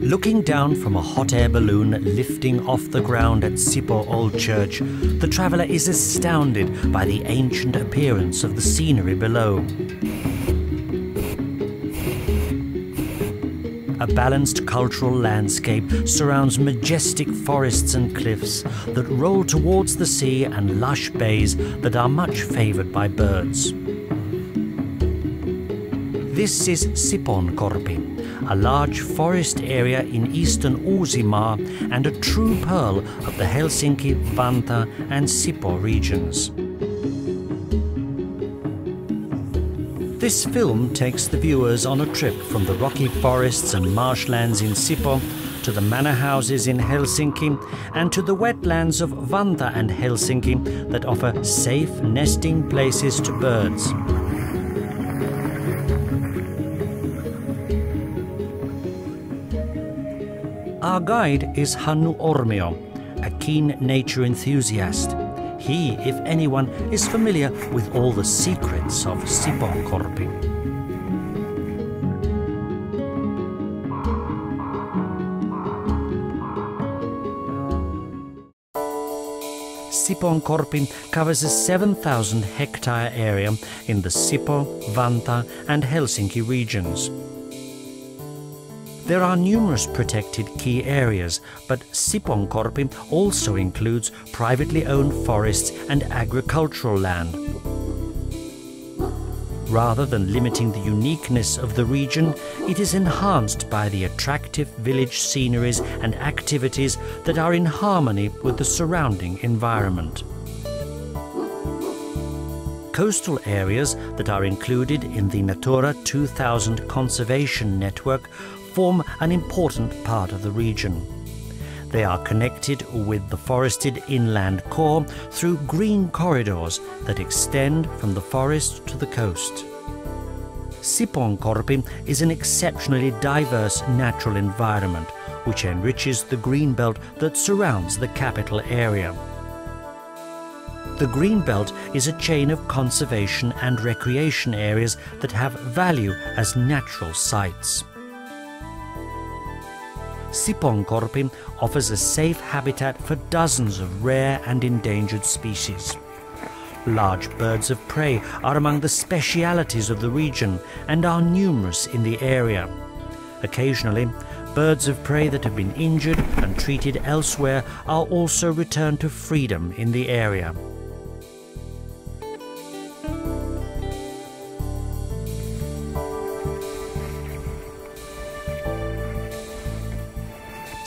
Looking down from a hot air balloon lifting off the ground at Sipo Old Church, the traveller is astounded by the ancient appearance of the scenery below. A balanced cultural landscape surrounds majestic forests and cliffs that roll towards the sea and lush bays that are much favoured by birds. This is Sipoonkorpi, a large forest area in eastern Uusimaa and a true pearl of the Helsinki, Vantaa and Sipoo regions. This film takes the viewers on a trip from the rocky forests and marshlands in Sipoo to the manor houses in Helsinki and to the wetlands of Vantaa and Helsinki that offer safe nesting places to birds. Our guide is Hannu Ormio, a keen nature enthusiast. He, if anyone, is familiar with all the secrets of Sipoonkorpi. Sipoonkorpi covers a 7,000-hectare area in the Sipoo, Vantaa and Helsinki regions. There are numerous protected key areas, but Sipoonkorpi also includes privately owned forests and agricultural land. Rather than limiting the uniqueness of the region, it is enhanced by the attractive village sceneries and activities that are in harmony with the surrounding environment. Coastal areas that are included in the Natura 2000 conservation network form an important part of the region. They are connected with the forested inland core through green corridors that extend from the forest to the coast. Sipoonkorpi is an exceptionally diverse natural environment which enriches the greenbelt that surrounds the capital area. The Greenbelt is a chain of conservation and recreation areas that have value as natural sites. Sipoonkorpi offers a safe habitat for dozens of rare and endangered species. Large birds of prey are among the specialities of the region and are numerous in the area. Occasionally, birds of prey that have been injured and treated elsewhere are also returned to freedom in the area.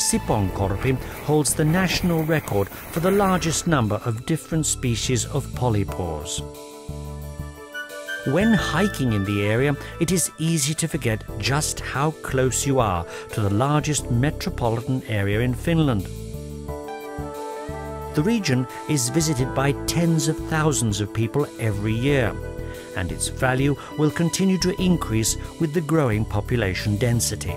Sipoonkorpi holds the national record for the largest number of different species of polypores. When hiking in the area, it is easy to forget just how close you are to the largest metropolitan area in Finland. The region is visited by tens of thousands of people every year, and its value will continue to increase with the growing population density.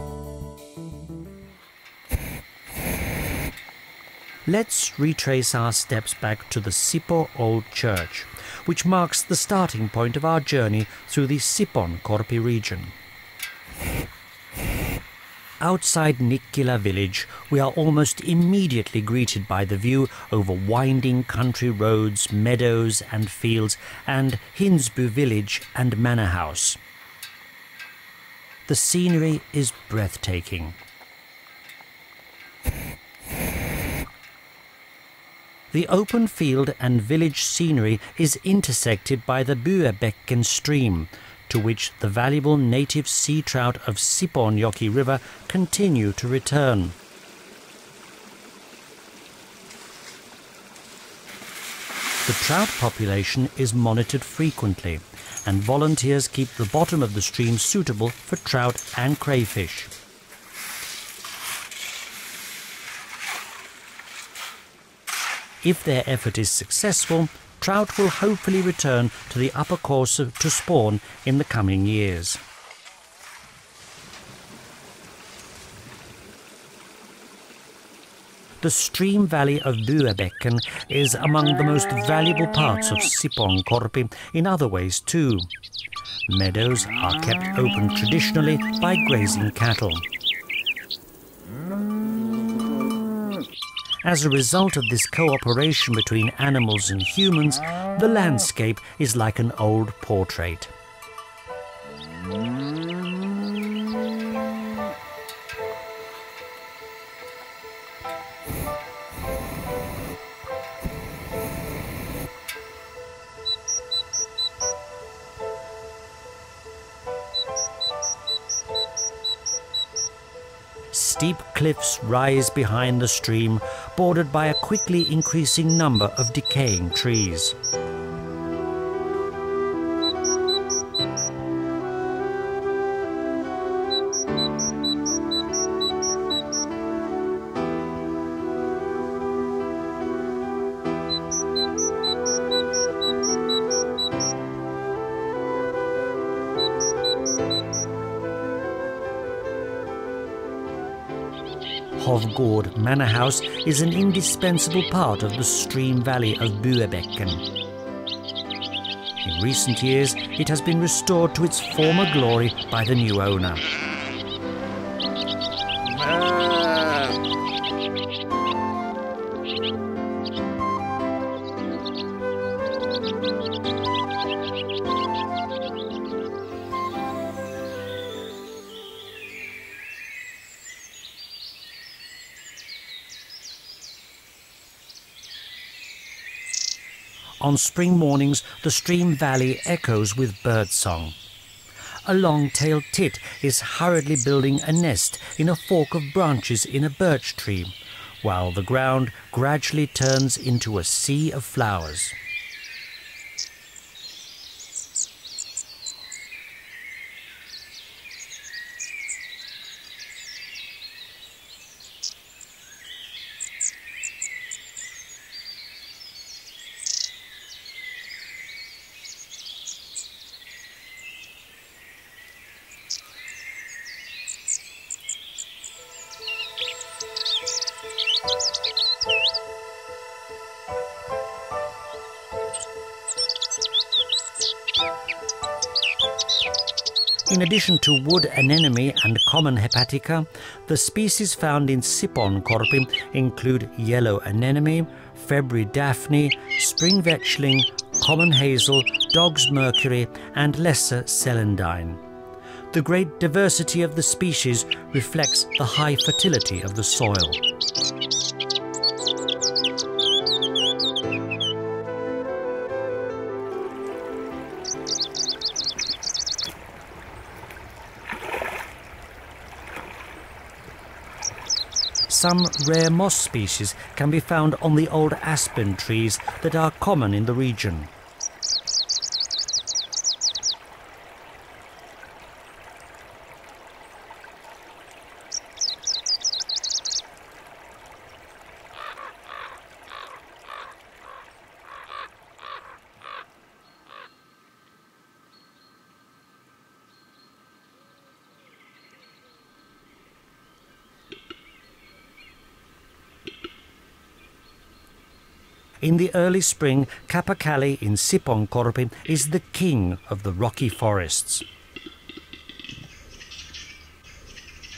Let's retrace our steps back to the Sipoo Old Church, which marks the starting point of our journey through the Sipoonkorpi region. Outside Nikkilä village, we are almost immediately greeted by the view over winding country roads, meadows and fields, and Hinsby village and manor house. The scenery is breathtaking. The open field and village scenery is intersected by the Buebecken stream, to which the valuable native sea trout of Sipoonjoki River continue to return. The trout population is monitored frequently, and volunteers keep the bottom of the stream suitable for trout and crayfish. If their effort is successful, trout will hopefully return to the upper course to spawn in the coming years. The stream valley of Buebecken is among the most valuable parts of Sipoonkorpi in other ways too. Meadows are kept open traditionally by grazing cattle. As a result of this cooperation between animals and humans, the landscape is like an old portrait. Steep cliffs rise behind the stream, bordered by a quickly increasing number of decaying trees. Hovgård Manor House is an indispensable part of the stream valley of Buebecken. In recent years, it has been restored to its former glory by the new owner. On spring mornings, the stream valley echoes with birdsong. A long-tailed tit is hurriedly building a nest in a fork of branches in a birch tree, while the ground gradually turns into a sea of flowers. In addition to wood anemone and common hepatica, the species found in Sipoonkorpi include yellow anemone, February daphne, spring vetchling, common hazel, dog's mercury and lesser celandine. The great diversity of the species reflects the high fertility of the soil. Some rare moss species can be found on the old aspen trees that are common in the region. In the early spring, Kapakalli in Sipoonkorpi is the king of the rocky forests.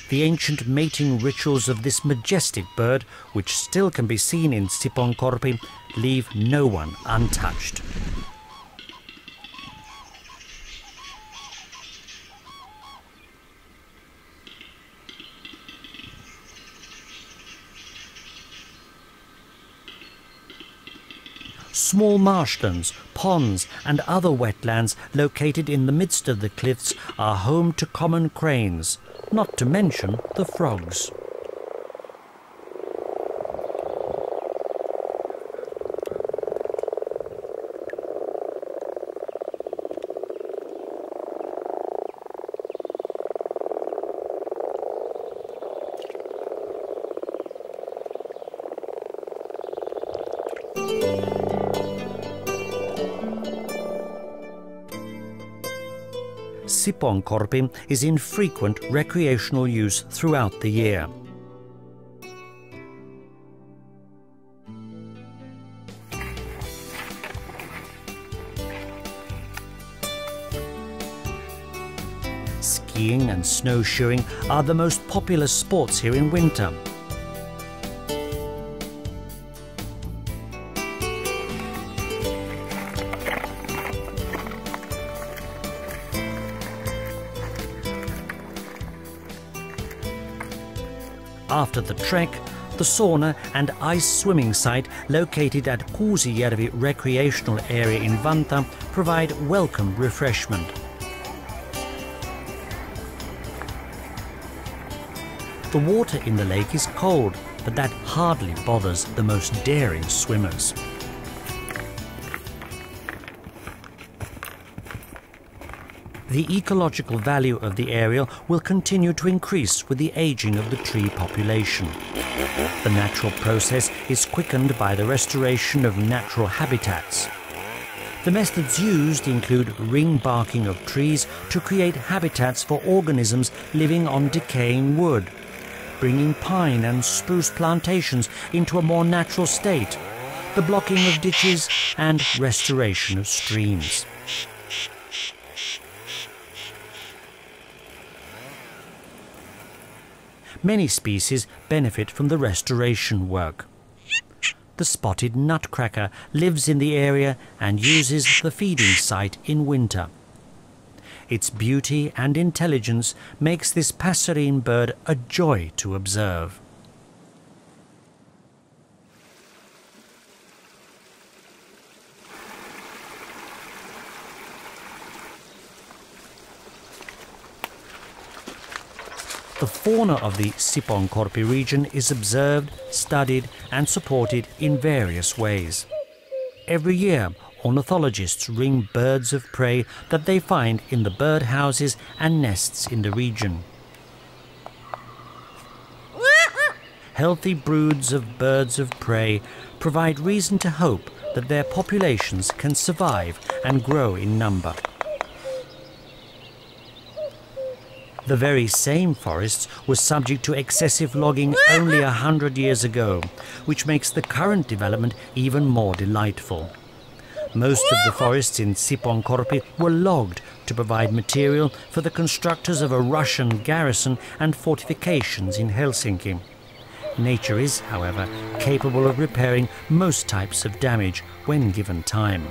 The ancient mating rituals of this majestic bird, which still can be seen in Sipoonkorpi, leave no one untouched. Small marshlands, ponds and other wetlands located in the midst of the cliffs are home to common cranes, not to mention the frogs. Sipoonkorpi is in frequent recreational use throughout the year. Skiing and snowshoeing are the most popular sports here in winter. After the trek, the sauna and ice swimming site located at Kuusijärvi recreational area in Vantaa provide welcome refreshment. The water in the lake is cold, but that hardly bothers the most daring swimmers. The ecological value of the area will continue to increase with the aging of the tree population. The natural process is quickened by the restoration of natural habitats. The methods used include ring barking of trees to create habitats for organisms living on decaying wood, bringing pine and spruce plantations into a more natural state, the blocking of ditches and restoration of streams. Many species benefit from the restoration work. The spotted nutcracker lives in the area and uses the feeding site in winter. Its beauty and intelligence makes this passerine bird a joy to observe. The fauna of the Sipoonkorpi region is observed, studied and supported in various ways. Every year, ornithologists ring birds of prey that they find in the birdhouses and nests in the region. Healthy broods of birds of prey provide reason to hope that their populations can survive and grow in number. The very same forests were subject to excessive logging only 100 years ago, which makes the current development even more delightful. Most of the forests in Sipoonkorpi were logged to provide material for the constructors of a Russian garrison and fortifications in Helsinki. Nature is, however, capable of repairing most types of damage when given time.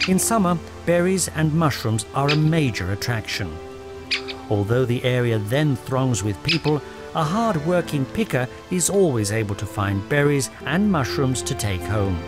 In summer, berries and mushrooms are a major attraction. Although the area then throngs with people, a hard-working picker is always able to find berries and mushrooms to take home.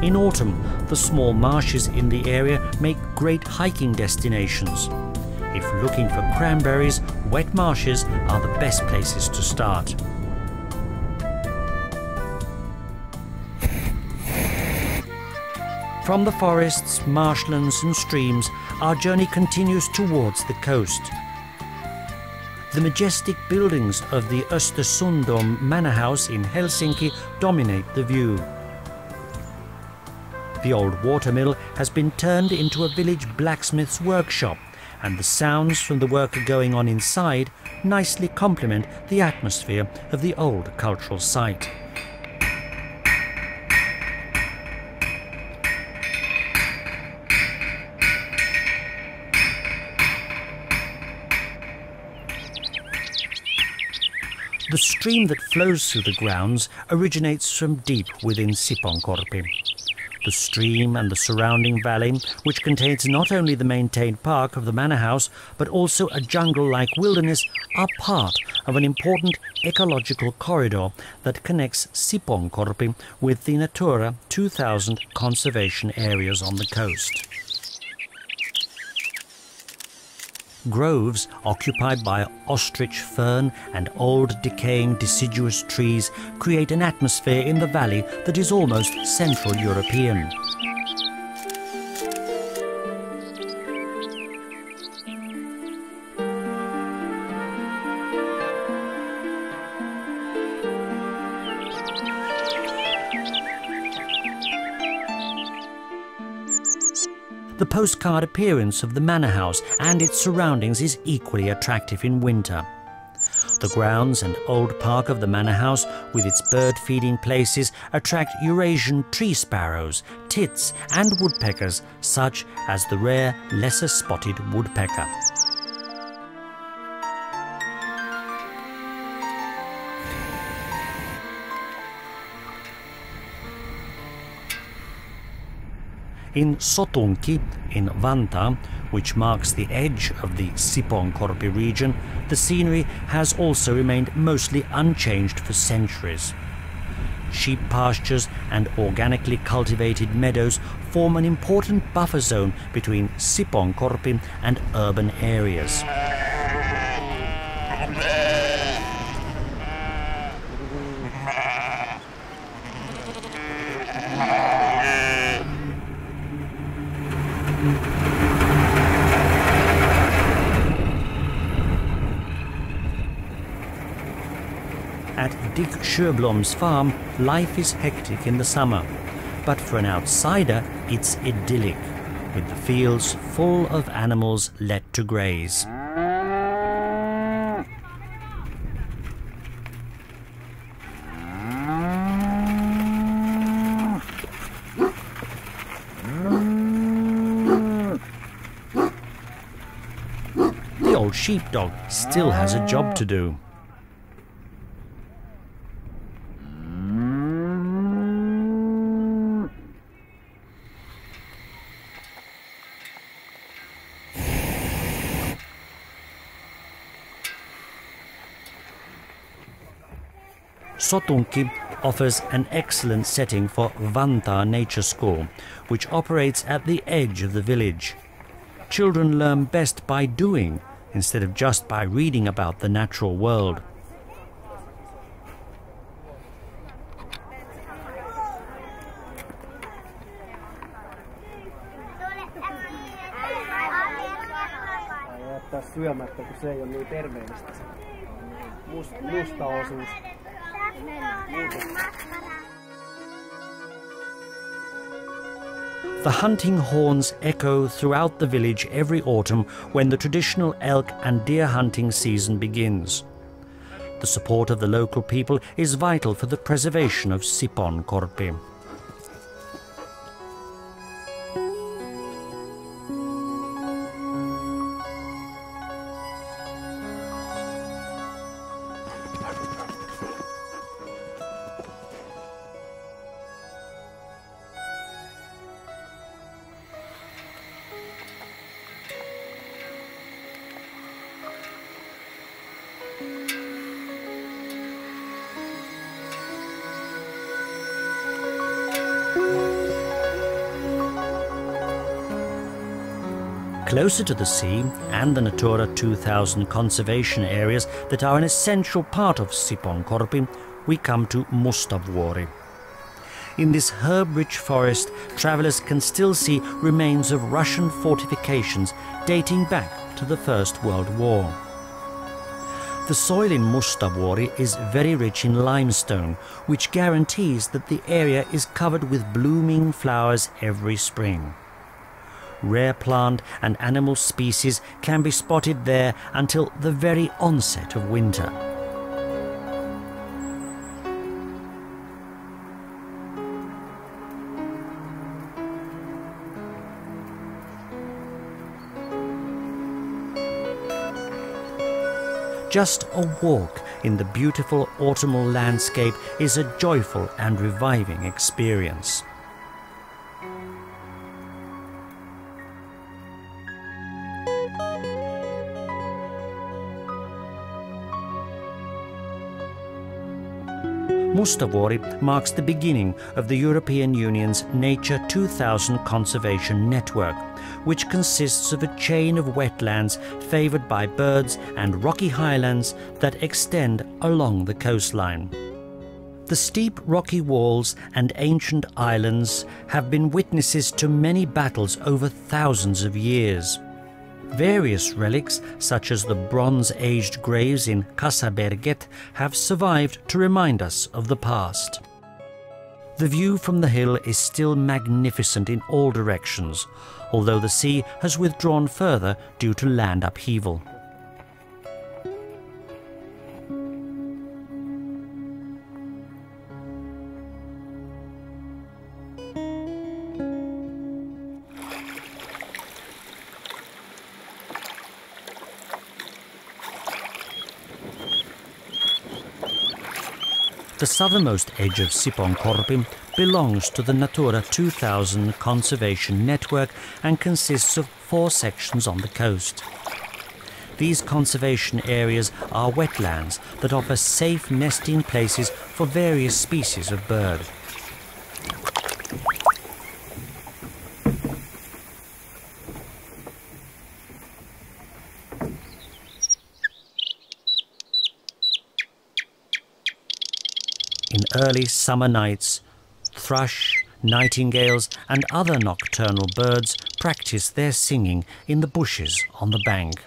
In autumn, the small marshes in the area make great hiking destinations. If looking for cranberries, wet marshes are the best places to start. From the forests, marshlands and streams, our journey continues towards the coast. The majestic buildings of the Östersundom Manor House in Helsinki dominate the view. The old watermill has been turned into a village blacksmith's workshop, and the sounds from the work going on inside nicely complement the atmosphere of the old cultural site. The stream that flows through the grounds originates from deep within Sipoonkorpi. The stream and the surrounding valley, which contains not only the maintained park of the manor house, but also a jungle-like wilderness, are part of an important ecological corridor that connects Sipoonkorpi with the Natura 2000 conservation areas on the coast. Groves occupied by ostrich fern and old decaying deciduous trees create an atmosphere in the valley that is almost Central European. The postcard appearance of the manor house and its surroundings is equally attractive in winter. The grounds and old park of the manor house, with its bird feeding places, attract Eurasian tree sparrows, tits and woodpeckers, such as the rare lesser spotted woodpecker. In Sotunki, in Vantaa, which marks the edge of the Sipoonkorpi region, the scenery has also remained mostly unchanged for centuries. Sheep pastures and organically cultivated meadows form an important buffer zone between Sipoonkorpi and urban areas. At Dick Sjöblom's farm, life is hectic in the summer, but for an outsider it's idyllic, with the fields full of animals let to graze. The old sheepdog still has a job to do. Sotunki offers an excellent setting for Vantaa Nature School, which operates at the edge of the village. Children learn best by doing, instead of just by reading about the natural world. Syömättä, kun se ei ole niin terveellistä. Musta osuus. The hunting horns echo throughout the village every autumn when the traditional elk and deer hunting season begins. The support of the local people is vital for the preservation of Sipoonkorpi. Closer to the sea and the Natura 2000 conservation areas that are an essential part of Sipoonkorpi, we come to Mustavuori. In this herb-rich forest, travellers can still see remains of Russian fortifications dating back to the First World War. The soil in Mustavuori is very rich in limestone, which guarantees that the area is covered with blooming flowers every spring. Rare plant and animal species can be spotted there until the very onset of winter. Just a walk in the beautiful autumnal landscape is a joyful and reviving experience. Mustavuori marks the beginning of the European Union's Nature 2000 conservation network, which consists of a chain of wetlands favoured by birds and rocky highlands that extend along the coastline. The steep rocky walls and ancient islands have been witnesses to many battles over thousands of years. Various relics, such as the bronze-aged graves in Kasaberget, have survived to remind us of the past. The view from the hill is still magnificent in all directions, although the sea has withdrawn further due to land upheaval. The southernmost edge of Sipoonkorpi belongs to the Natura 2000 conservation network and consists of 4 sections on the coast. These conservation areas are wetlands that offer safe nesting places for various species of bird. In early summer nights, thrush, nightingales and other nocturnal birds practice their singing in the bushes on the bank.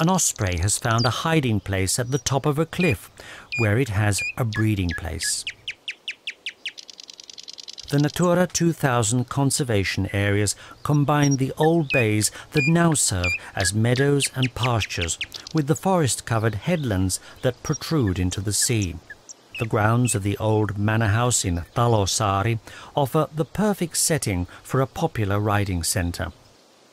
An osprey has found a hiding place at the top of a cliff where it has a breeding place. The Natura 2000 conservation areas combine the old bays that now serve as meadows and pastures with the forest-covered headlands that protrude into the sea. The grounds of the old manor house in Talosaari offer the perfect setting for a popular riding centre.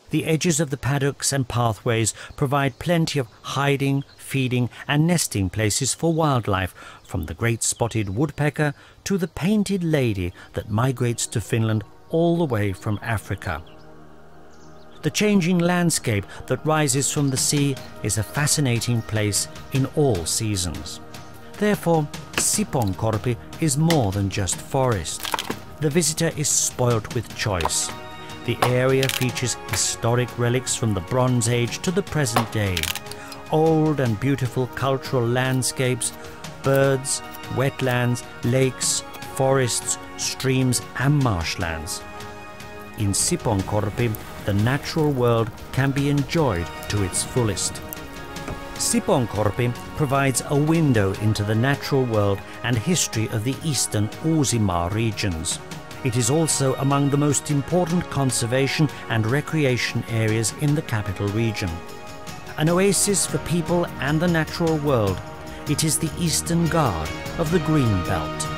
The edges of the paddocks and pathways provide plenty of hiding, feeding and nesting places for wildlife, from the great spotted woodpecker to the painted lady that migrates to Finland all the way from Africa. The changing landscape that rises from the sea is a fascinating place in all seasons. Therefore, Sipoonkorpi is more than just forest. The visitor is spoilt with choice. The area features historic relics from the Bronze Age to the present day, old and beautiful cultural landscapes, birds, wetlands, lakes, forests, streams and marshlands. In Sipoonkorpi, the natural world can be enjoyed to its fullest. Sipoonkorpi provides a window into the natural world and history of the eastern Uusimaa regions. It is also among the most important conservation and recreation areas in the capital region. An oasis for people and the natural world, it is the eastern guard of the Green Belt.